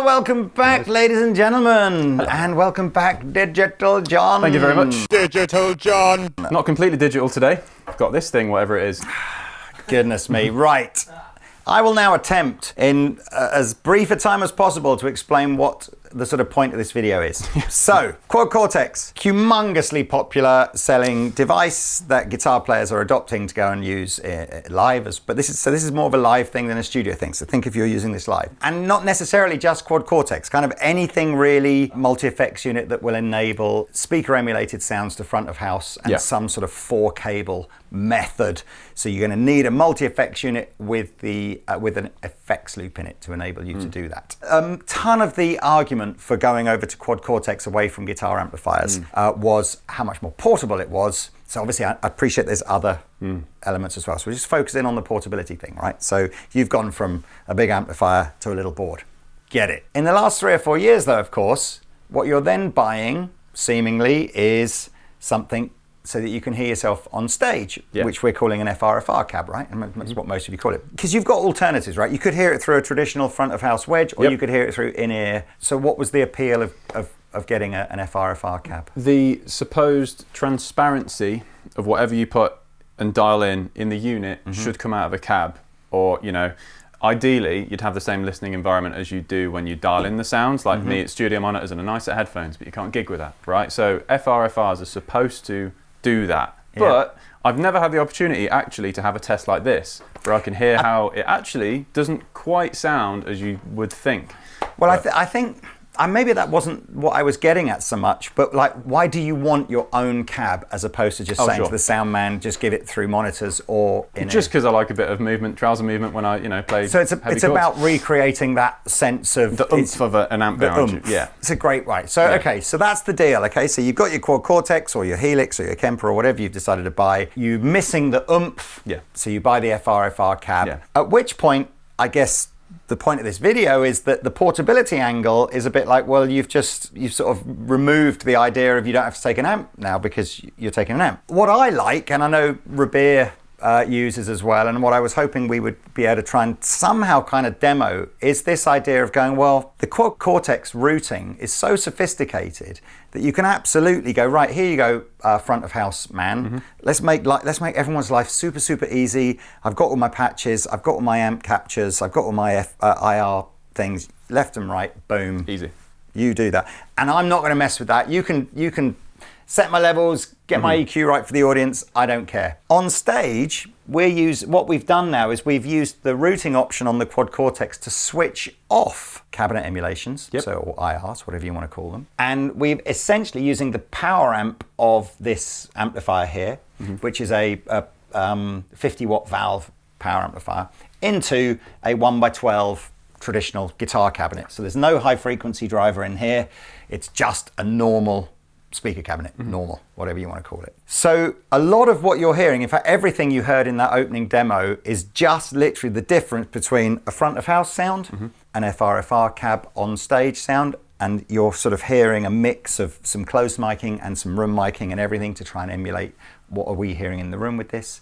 Welcome back, ladies and gentlemen. And welcome back, Digital John. Thank you very much. Digital John. Not completely digital today. I've got this thing, whatever it is. Goodness me. Right. I will now attempt in as brief a time as possible to explain what the sort of point of this video is. So, Quad Cortex, humongously popular selling device that guitar players are adopting to go and use live. But this is more of a live thing than a studio thing. So think if you're using this live. And not necessarily just Quad Cortex, kind of anything really multi-effects unit that will enable speaker emulated sounds to front of house and some sort of 4-cable method. So you're going to need a multi-effects unit with an effects loop in it to enable you to do that. Ton of the argument for going over to Quad Cortex away from guitar amplifiers was how much more portable it was. So obviously I appreciate there's other elements as well. So we're just focusing on the portability thing, right? So you've gone from a big amplifier to a little board. Get it. In the last 3 or 4 years though, of course, what you're then buying seemingly is something so that you can hear yourself on stage, which we're calling an FRFR cab, right? And that's what most of you call it. Because you've got alternatives, right? You could hear it through a traditional front of house wedge, or you could hear it through in-ear. So what was the appeal of getting an FRFR cab? The supposed transparency of whatever you put and dial in the unit should come out of a cab, or, you know, ideally, you'd have the same listening environment as you do when you dial in the sounds. Like me, it's studio monitors and a nicer headphones, but you can't gig with that, right? So FRFRs are supposed to do that. But I've never had the opportunity actually to have a test like this, where I can hear how it actually doesn't quite sound as you would think. Well, I think maybe that wasn't what I was getting at so much, but like, why do you want your own cab as opposed to just saying to the sound man, just give it through monitors or in Just because I like a bit of movement, trouser movement when I play. So it's about recreating that sense of the oomph of an amp behind you. Yeah, it's a great right. So okay, so that's the deal. Okay, so you've got your Quad Cortex or your Helix or your Kemper or whatever you've decided to buy. You're missing the oomph. Yeah. So you buy the FRFR cab. Yeah. At which point, I guess, the point of this video is that the portability angle is a bit like, well, you've sort of removed the idea of you don't have to take an amp now because you're taking an amp. What I like, and I know Revere uses as well, and what I was hoping we would be able to try and somehow kind of demo is this idea of going, well, the Quad Cortex routing is so sophisticated that you can absolutely go, right, here you go, front of house man. Let's make everyone's life super, super easy. I've got all my patches, I've got all my amp captures, I've got all my IR things, left and right, boom. Easy. You do that. And I'm not going to mess with that. You can set my levels, get my EQ right for the audience, I don't care. On stage, what we've done now is we've used the routing option on the Quad Cortex to switch off cabinet emulations, or IRs, whatever you want to call them. And we've essentially using the power amp of this amplifier here, which is a 50 watt valve power amplifier, into a 1x12 traditional guitar cabinet. So there's no high frequency driver in here. It's just a normal speaker cabinet, normal, whatever you want to call it. So a lot of what you're hearing, in fact, everything you heard in that opening demo is just literally the difference between a front of house sound, an FRFR cab on stage sound, and you're sort of hearing a mix of some close miking and some room miking and everything to try and emulate what are we hearing in the room with this.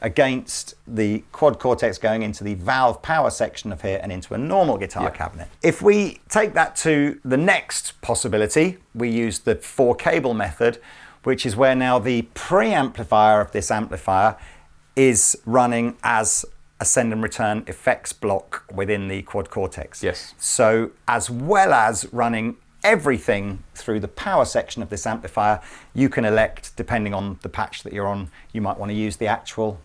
Against the Quad Cortex going into the valve power section of here and into a normal guitar cabinet. If we take that to the next possibility, we use the 4-cable method, which is where now the preamplifier of this amplifier is running as a send and return effects block within the Quad Cortex. Yes. So as well as running everything through the power section of this amplifier, you can elect, depending on the patch that you're on, you might want to use the actual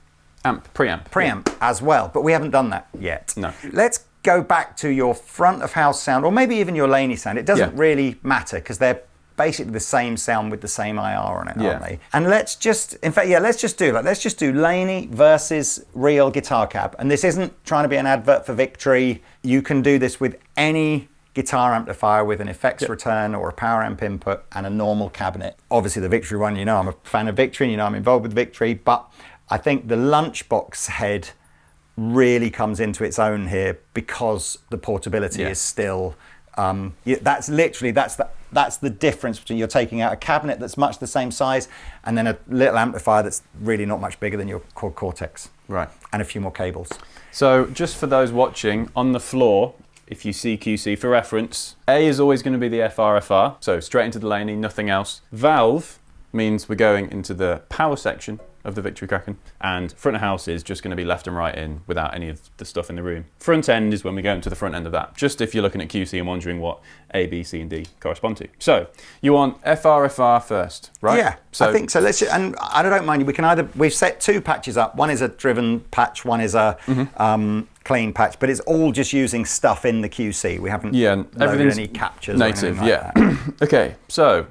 preamp as well, but we haven't done that yet. No. Let's go back to your front of house sound, or maybe even your laney sound. It doesn't really matter because they're basically the same sound with the same IR on it, aren't they? And let's just do laney versus real guitar cab. And this isn't trying to be an advert for Victory. You can do this with any guitar amplifier with an effects return or a power amp input and a normal cabinet. Obviously the Victory one, you know I'm a fan of Victory, you know I'm involved with Victory, but I think the lunchbox head really comes into its own here because the portability is still, that's the difference between you're taking out a cabinet that's much the same size and then a little amplifier that's really not much bigger than your Quad Cortex. Right. And a few more cables. So just for those watching, on the floor, if you see QC for reference, A is always going to be the FRFR, so straight into the laney, nothing else. Valve means we're going into the power section of the Victory Kraken, and front of house is just going to be left and right in without any of the stuff in the room. Front end is when we go into the front end of that, just if you're looking at QC and wondering what A, B, C and D correspond to. So you want FRFR first, right? Yeah, so I think so. And I don't mind, we've set 2 patches up. One is a driven patch, one is a clean patch, but it's all just using stuff in the QC. We haven't loaded any captures native, or anything like that. Okay, so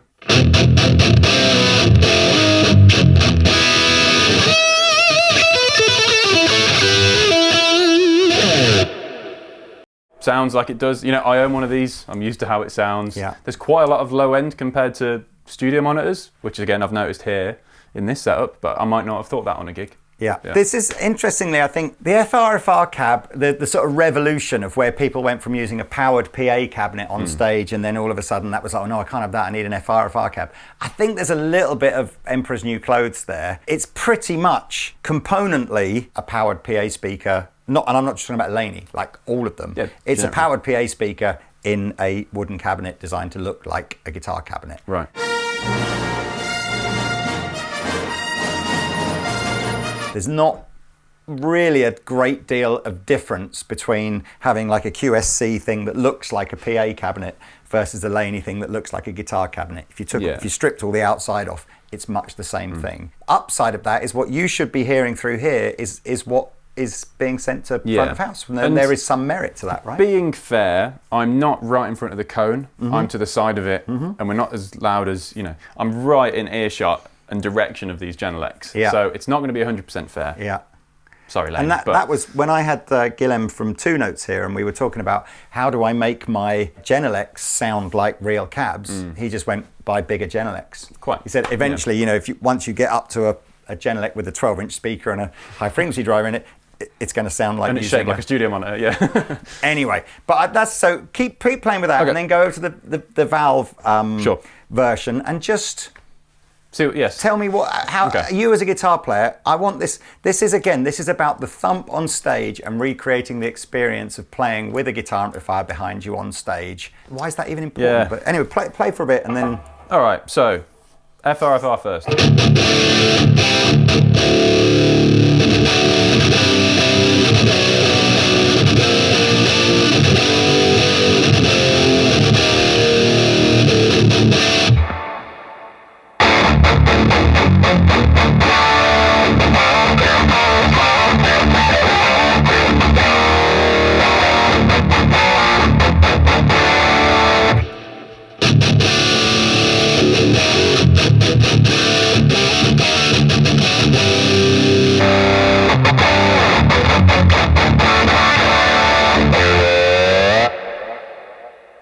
sounds like it does. You know, I own one of these. I'm used to how it sounds. Yeah. There's quite a lot of low end compared to studio monitors, which again I've noticed here in this setup, but I might not have thought that on a gig. Yeah. This is, interestingly, I think the FRFR cab, the sort of revolution of where people went from using a powered PA cabinet on stage, and then all of a sudden that was like, oh no, I can't have that, I need an FRFR cab. I think there's a little bit of Emperor's New Clothes there. It's pretty much componently a powered PA speaker, and I'm not just talking about Laney, like all of them. Yeah, it's generally a powered PA speaker in a wooden cabinet designed to look like a guitar cabinet. Right. There's not really a great deal of difference between having like a QSC thing that looks like a PA cabinet versus a Laney thing that looks like a guitar cabinet. If you stripped all the outside off, it's much the same thing. Upside of that is what you should be hearing through here is what is being sent to front of house. And there is some merit to that, right? Being fair, I'm not right in front of the cone. I'm to the side of it, and we're not as loud as, you know, I'm right in earshot and direction of these Genelecs. Yeah. So it's not going to be 100% fair. Yeah. Sorry, Lane. And that was when I had Guillem from Two Notes here, and we were talking about how do I make my Genelecs sound like real cabs. He just went, buy bigger Genelecs. Quite. He said eventually, you know, once you get up to a Genelec with a 12-inch speaker and a high frequency driver in it, it's going to sound like, and it's shaped like a studio monitor. Yeah. Anyway, but that's so keep playing with that, and then go over to the Valve version and just tell me how you as a guitar player. I want this. This is about the thump on stage and recreating the experience of playing with a guitar amplifier behind you on stage. Why is that even important? Yeah. But anyway, play for a bit and then. All right. So FRFR first.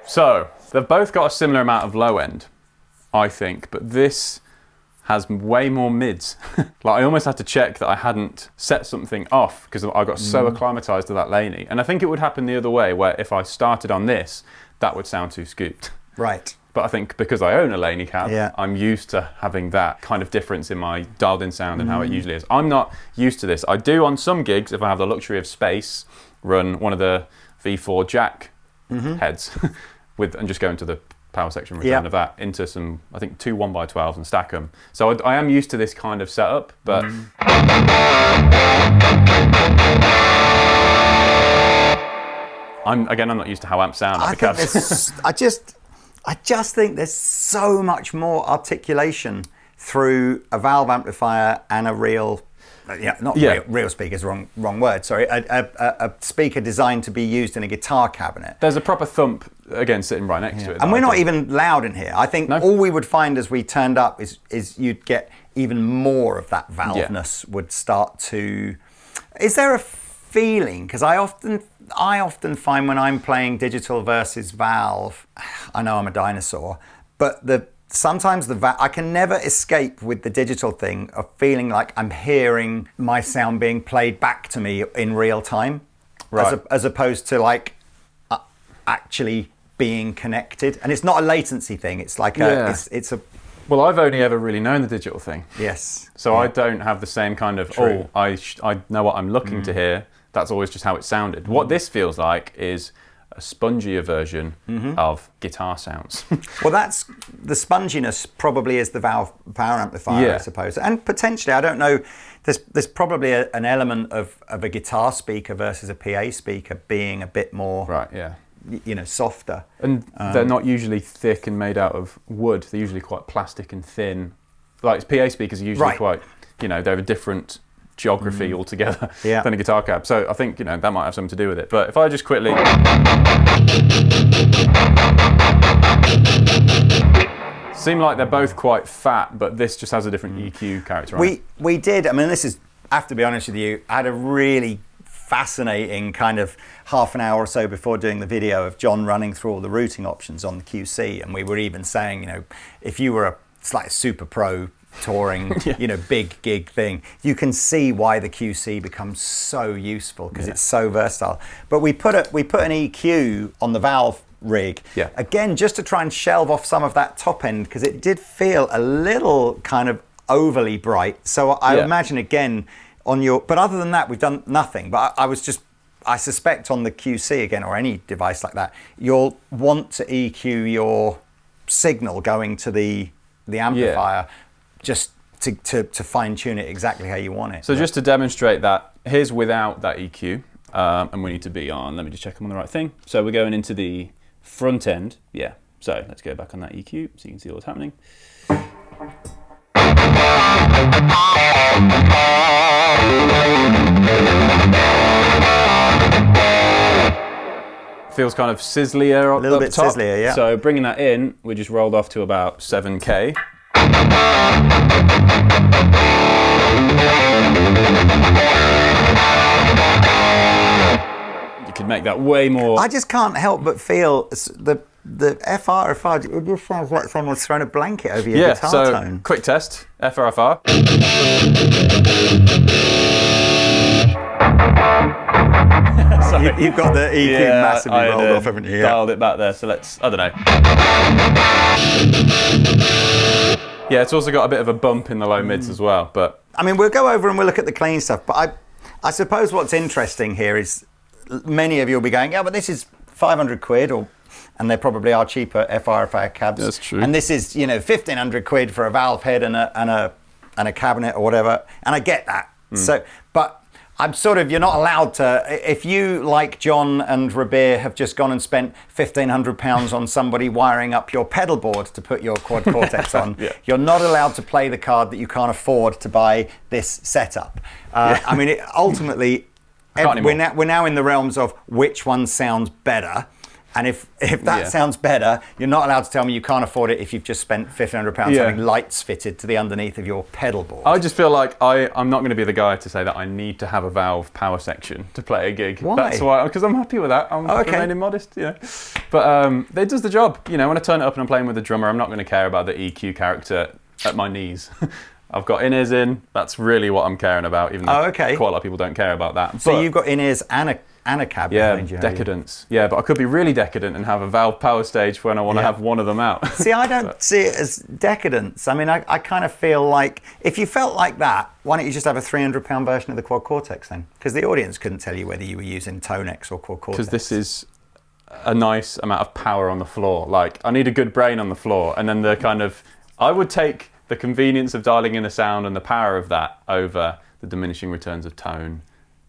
So, they've both got a similar amount of low end, I think, but this has way more mids. Like, I almost had to check that I hadn't set something off because I got so acclimatized to that Laney. And I think it would happen the other way, where if I started on this, that would sound too scooped. Right. But I think because I own a Laney cab, I'm used to having that kind of difference in my dialed in sound and how it usually is. I'm not used to this. I do on some gigs, if I have the luxury of space, run one of the V4 jack heads and just go into the power section return of that into some, I think, 2 1x12s and stack them. So I am used to this kind of setup, but I'm not used to how amps sound. I just think there's so much more articulation through a valve amplifier and a real speaker is the wrong word. Sorry, a speaker designed to be used in a guitar cabinet. There's a proper thump again sitting right next to it. And we're not even loud in here. I think all we would find as we turned up is you'd get even more of that valveness would start to. Is there a feeling? Because I often find when I'm playing digital versus valve, I know I'm a dinosaur, but sometimes I can never escape with the digital thing of feeling like I'm hearing my sound being played back to me in real time, as opposed to like actually being connected. And it's not a latency thing. It's like it's a. Well, I've only ever really known the digital thing. Yes. So I don't have the same kind of I know what I'm looking to hear. That's always just how it sounded. What this feels like is a spongier version of guitar sounds. Well, that's the sponginess probably is the valve power amplifier, I suppose. And potentially, I don't know, there's probably an element of a guitar speaker versus a PA speaker being a bit more, right, yeah, softer. And they're not usually thick and made out of wood. They're usually quite plastic and thin. Like PA speakers are usually quite, they're a different geography altogether than a guitar cab. So I think, that might have something to do with it. But if I just quickly... Seem like they're both quite fat, but this just has a different EQ character on it. We did, this is, I have to be honest with you, I had a really fascinating kind of half an hour or so before doing the video of John running through all the routing options on the QC, and we were even saying, if you were it's like a super pro touring, big gig thing, you can see why the QC becomes so useful because it's so versatile. But we put an EQ on the valve rig, again, just to try and shelve off some of that top end because it did feel a little kind of overly bright. So I imagine again on your, but other than that, we've done nothing. But I suspect on the QC again, or any device like that, you'll want to EQ your signal going to the amplifier just to fine tune it exactly how you want it. So just to demonstrate that, here's without that EQ, and we need to be on, let me just check I'm on the right thing. So we're going into the front end, so let's go back on that EQ so you can see what's happening. Feels kind of sizzlier, a little bit top. sizzlier, yeah. So bringing that in, we just rolled off to about 7K. You could make that way more. I just can't help but feel the FRFR. It just sounds like someone's thrown a blanket over your guitar tone. Quick test, FRFR. You've got the EQ massively rolled off, haven't you? Dialed it back there, so let's, I don't know. Yeah, it's also got a bit of a bump in the low mids as well, but... we'll go over and we'll look at the clean stuff, but I suppose what's interesting here is many of you will be going, but this is 500 quid, and there probably are cheaper FRFR cabs. That's true. And this is, 1,500 quid for a valve head and a cabinet or whatever, and I get that. So, but... I'm you're not allowed to, if you, like John and Rabir, have just gone and spent £1,500 on somebody wiring up your pedal board to put your quad cortex on, you're not allowed to play the card that you can't afford to buy this setup. Ultimately, we're now in the realms of which one sounds better. And if that sounds better, you're not allowed to tell me you can't afford it if you've just spent £1,500 having lights fitted to the underneath of your pedal board. I just feel like I'm not going to be the guy to say that I need to have a valve power section to play a gig. Why? That's why, because I'm happy with that. I'm remaining modest, But it does the job. When I turn it up and I'm playing with a drummer, I'm not going to care about the EQ character at my knees. I've got in-ears in. That's really what I'm caring about, even though quite a lot of people don't care about that. So you've got in-ears and a cab behind you. Decadence. Yeah, but I could be really decadent and have a valve power stage when I want to have one of them out. See, I don't see it as decadence. I kind of feel like, if you felt like that, why don't you just have a £300 version of the Quad Cortex then? Because the audience couldn't tell you whether you were using Tonex or Quad Cortex. Because this is a nice amount of power on the floor. Like, I need a good brain on the floor, and then I would take the convenience of dialing in a sound and the power of that over the diminishing returns of tone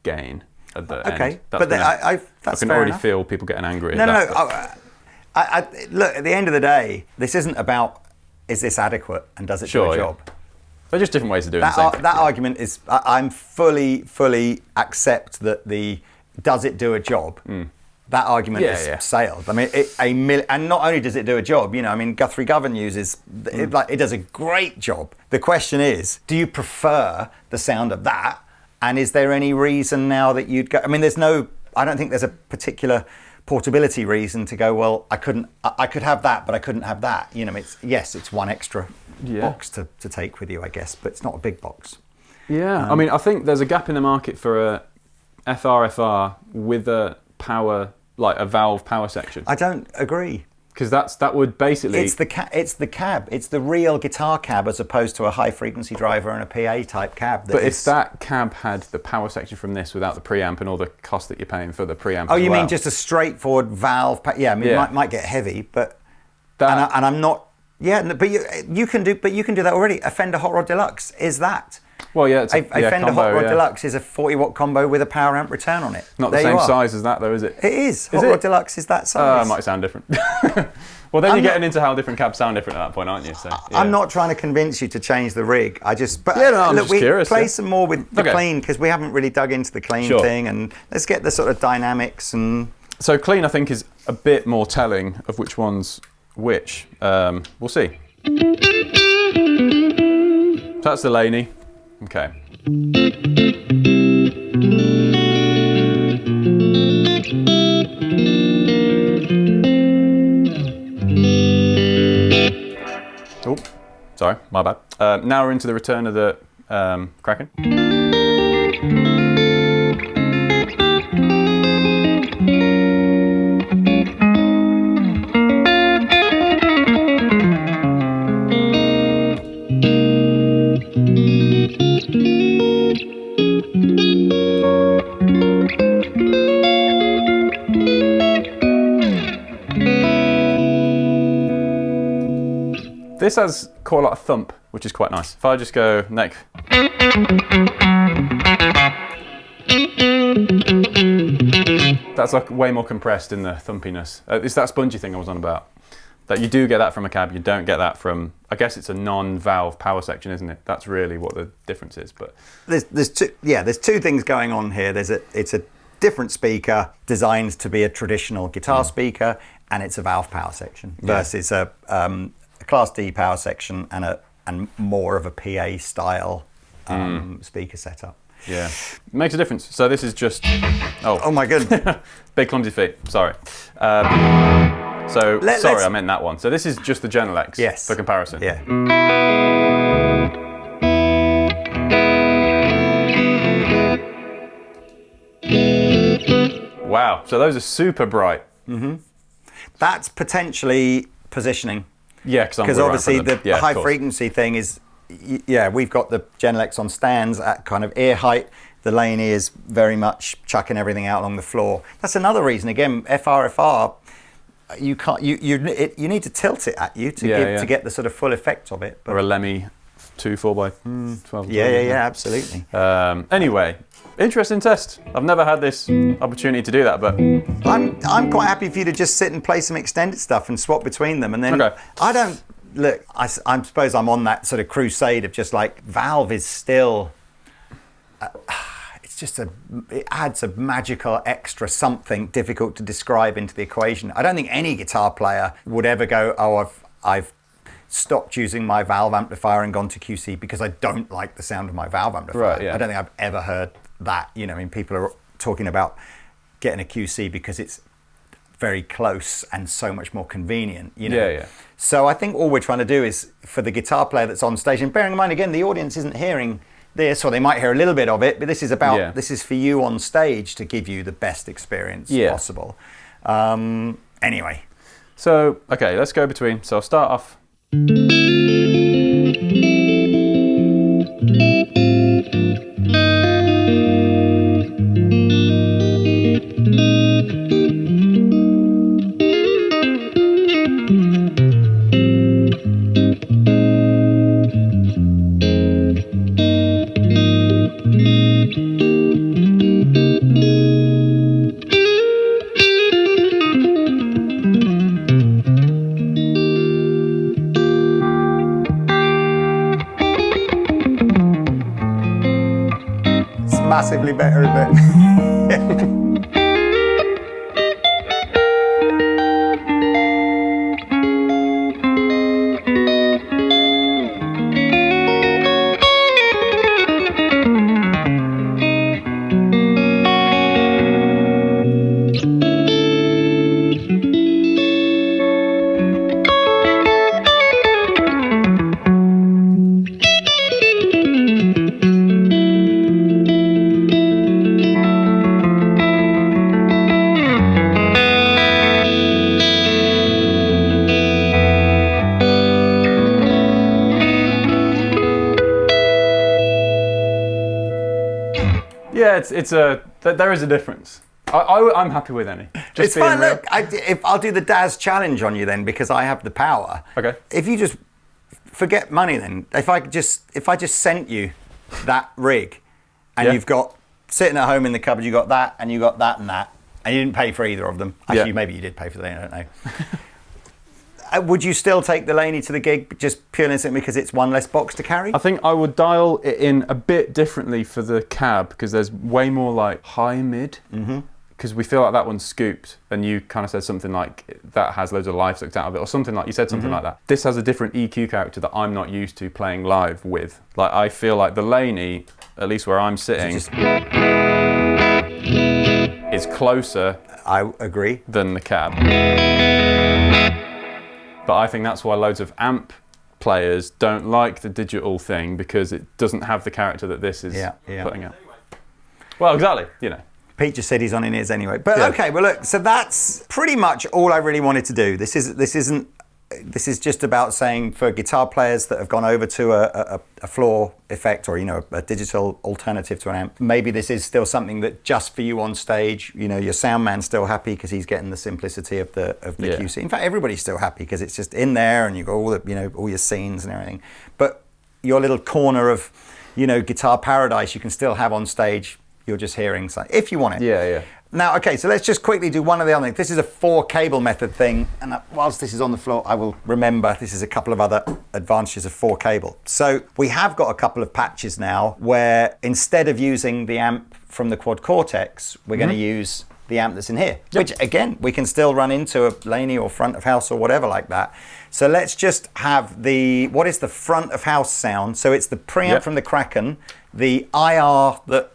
gain at the end. But I can already feel people getting angry at that. Look, at the end of the day, this isn't about is this adequate and does it do a job? They're just different ways of doing the same thing. That argument is, I'm fully accept that does it do a job? That argument is sailed. And not only does it do a job, Guthrie Govan uses, it does a great job. The question is, do you prefer the sound of that? And is there any reason now that you'd go, I don't think there's a particular portability reason to go, well, I could have that, but I couldn't have that. It's one extra box to take with you, I guess, but it's not a big box. Yeah, I think there's a gap in the market for a FRFR with a power, like a valve power section. I don't agree. Because that would basically... It's the cab. It's the real guitar cab as opposed to a high frequency driver and a PA type cab. But if that cab had the power section from this without the preamp and all the cost that you're paying for the preamp you mean just a straightforward valve? Yeah, I mean, it might get heavy, but... And I'm not... Yeah, but you can do that already. A Fender Hot Rod Deluxe is that. Well, yeah, it's a Fender combo, Hot Rod Deluxe is a 40-watt combo with a power amp return on it. Not the same size as that, though, is it? It is. Hot Rod Deluxe is that size. It might sound different. Well, then you're getting into how different cabs sound different at that point, aren't you? So, yeah. I'm not trying to convince you to change the rig. I'm just curious. Play some more with the clean, because we haven't really dug into the clean thing, and let's get the sort of dynamics and. So clean, I think, is a bit more telling of which one's which. We'll see. So that's the Laney. Okay. Oh, sorry, my bad. Now we're into the return of the Kraken. This has quite a lot of thump, which is quite nice. If I just go neck. That's like way more compressed in the thumpiness. It's that spongy thing I was on about. That you do get that from a cab, you don't get that from, I guess it's a non-valve power section, isn't it? That's really what the difference is. But there's two things going on here. It's a different speaker designed to be a traditional guitar speaker, and it's a valve power section versus a Class D power section and more of a PA style speaker setup. Yeah, it makes a difference. So this is just oh my goodness, big clumsy feet. Sorry. I meant that one. So this is just the Genelex for comparison. Yeah. Wow. So those are super bright. Mm-hmm. That's potentially positioning. Yeah, because obviously the high frequency thing is, we've got the Genelex on stands at kind of ear height. The Laney is very much chucking everything out along the floor. That's another reason. Again, FRFR, you can't. You need to tilt it at you to get the sort of full effect of it. Or a Lemmy 2 4x12. Yeah, absolutely. Anyway. Interesting test. I've never had this opportunity to do that, but I'm quite happy for you to just sit and play some extended stuff and swap between them. And then I suppose I'm on that sort of crusade of just like valve is still. It adds a magical extra something difficult to describe into the equation. I don't think any guitar player would ever go, oh, I've stopped using my valve amplifier and gone to QC because I don't like the sound of my valve amplifier. Right, yeah. I don't think I've ever heard that. I mean, people are talking about getting a QC because it's very close and so much more convenient. Yeah. So I think all we're trying to do is for the guitar player that's on stage, and bearing in mind again, the audience isn't hearing this, or they might hear a little bit of it, but this is for you on stage to give you the best experience possible. Anyway. So, okay, let's go between. So I'll start off. Massively better, isn't it? Yeah, there is a difference. I'm happy with any. It's fine. Look, I'll do the Daz challenge on you then, because I have the power. Okay. If you just forget money, then if I just sent you that rig, and you've got sitting at home in the cupboard, you got that, and you got that, and that, and you didn't pay for either of them. Actually, maybe you did pay for them. I don't know. Would you still take the Laney to the gig just purely and simply because it's one less box to carry? I think I would dial it in a bit differently for the cab because there's way more like high mid. Because we feel like that one's scooped, and you kind of said something like that has loads of live sucked out of it, or something like you said something like that. This has a different EQ character that I'm not used to playing live with. Like I feel like the Laney, at least where I'm sitting, is closer. I agree. Than the cab. But I think that's why loads of amp players don't like the digital thing because it doesn't have the character that this is putting out. Well, exactly. You know. Pete just said he's on in ears anyway. But okay, well look, so that's pretty much all I really wanted to do. This is just about saying for guitar players that have gone over to a floor effect or a digital alternative to an amp, maybe this is still something that just for you on stage, your sound man's still happy because he's getting the simplicity of the QC. In fact, everybody's still happy because it's just in there and you've got all the all your scenes and everything. But your little corner of guitar paradise you can still have on stage. You're just hearing something, if you want it. Yeah. Now, okay, so let's just quickly do one of the other things. This is a 4-cable method thing, and whilst this is on the floor, I will remember this is a couple of other advantages of 4-cable. So we have got a couple of patches now where instead of using the amp from the Quad Cortex, we're going to use the amp that's in here, which again, we can still run into a Laney or front of house or whatever like that. So let's just have what is the front of house sound? So it's the preamp from the Kraken, the IR that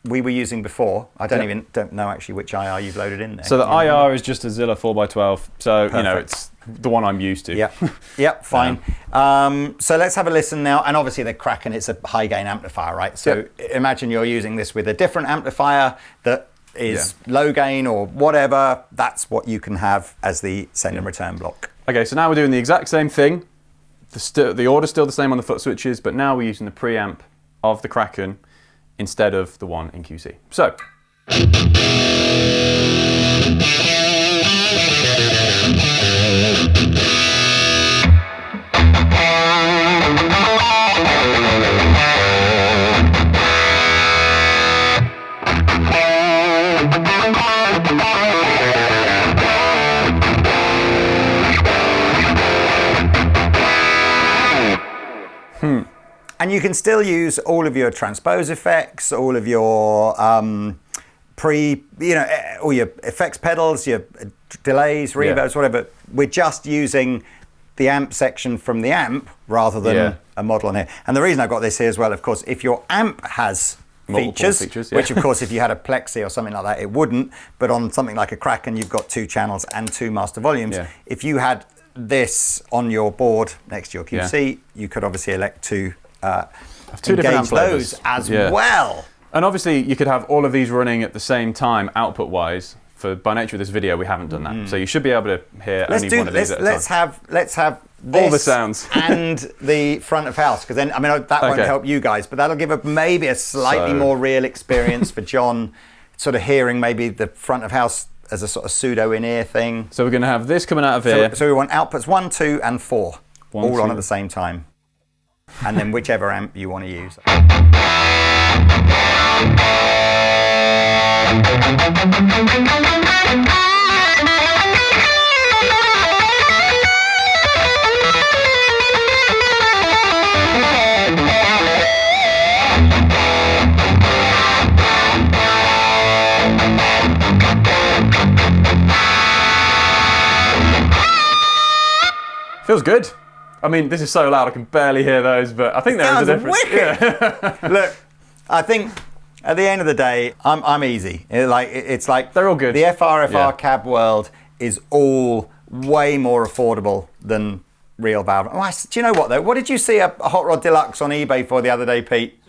we were using before. I don't know actually which IR you've loaded in there. So the IR is just a Zilla 4x12. So it's the one I'm used to. Yep, fine. So let's have a listen now. And obviously the Kraken, it's a high gain amplifier, right? So imagine you're using this with a different amplifier that is low gain or whatever. That's what you can have as the send and return block. Okay, so now we're doing the exact same thing. The order's still the same on the foot switches, but now we're using the preamp of the Kraken instead of the one in QC. So. And you can still use all of your transpose effects, all of your all your effects pedals, your delays, reverbs, whatever. We're just using the amp section from the amp rather than a model on here. And the reason I've got this here as well, of course, if your amp has features which of course if you had a Plexi or something like that, it wouldn't. But on something like a Kraken, you've got 2 channels and 2 master volumes. If you had this on your board next to your QC, you could obviously elect to engage those as well. And obviously you could have all of these running at the same time output wise. By nature of this video, we haven't done that. So you should be able to hear only one of these at a time. Let's have this all the sounds and the front of house, because then that won't help you guys, but that'll give maybe a slightly more real experience for John, sort of hearing maybe the front of house as a sort of pseudo in-ear thing. So we're going to have this coming out of here. So we want outputs 1, 2, and 4 all on at the same time. And then whichever amp you want to use. Feels good. I mean, this is so loud I can barely hear those, but I think there is a difference. Wicked. Look, I think at the end of the day, I'm easy. It's like they're all good. The FRFR cab world is all way more affordable than real valve. Do you know what though? What did you see a Hot Rod Deluxe on eBay for the other day, Pete?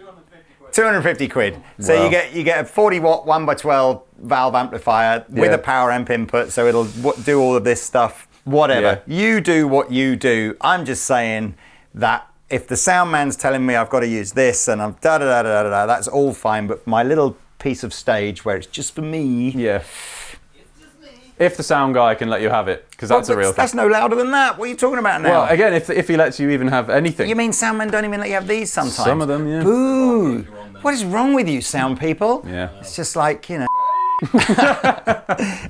250 quid. So you get a 40 watt 1x12 valve amplifier with a power amp input, so it'll do all of this stuff. Whatever. You do what you do. I'm just saying that if the sound man's telling me I've got to use this and I'm da-da-da-da-da-da, that's all fine. But my little piece of stage where it's just for me. Yeah. If the sound guy can let you have it, because that's a real thing. That's no louder than that. What are you talking about now? Well, again, if he lets you even have anything. You mean sound men don't even let you have these sometimes? Some of them, yeah. Boo! What is wrong with you, sound people? Yeah. It's just like, you know.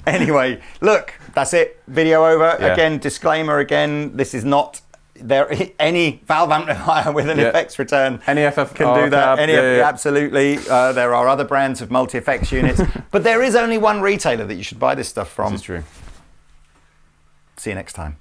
Anyway, look, that's it. Video over. Yeah. Again, disclaimer again, this is not any valve amplifier with an effects return. Any FFR can do that. cab, Absolutely. There are other brands of multi-effects units, but there is only one retailer that you should buy this stuff from. This is true. See you next time.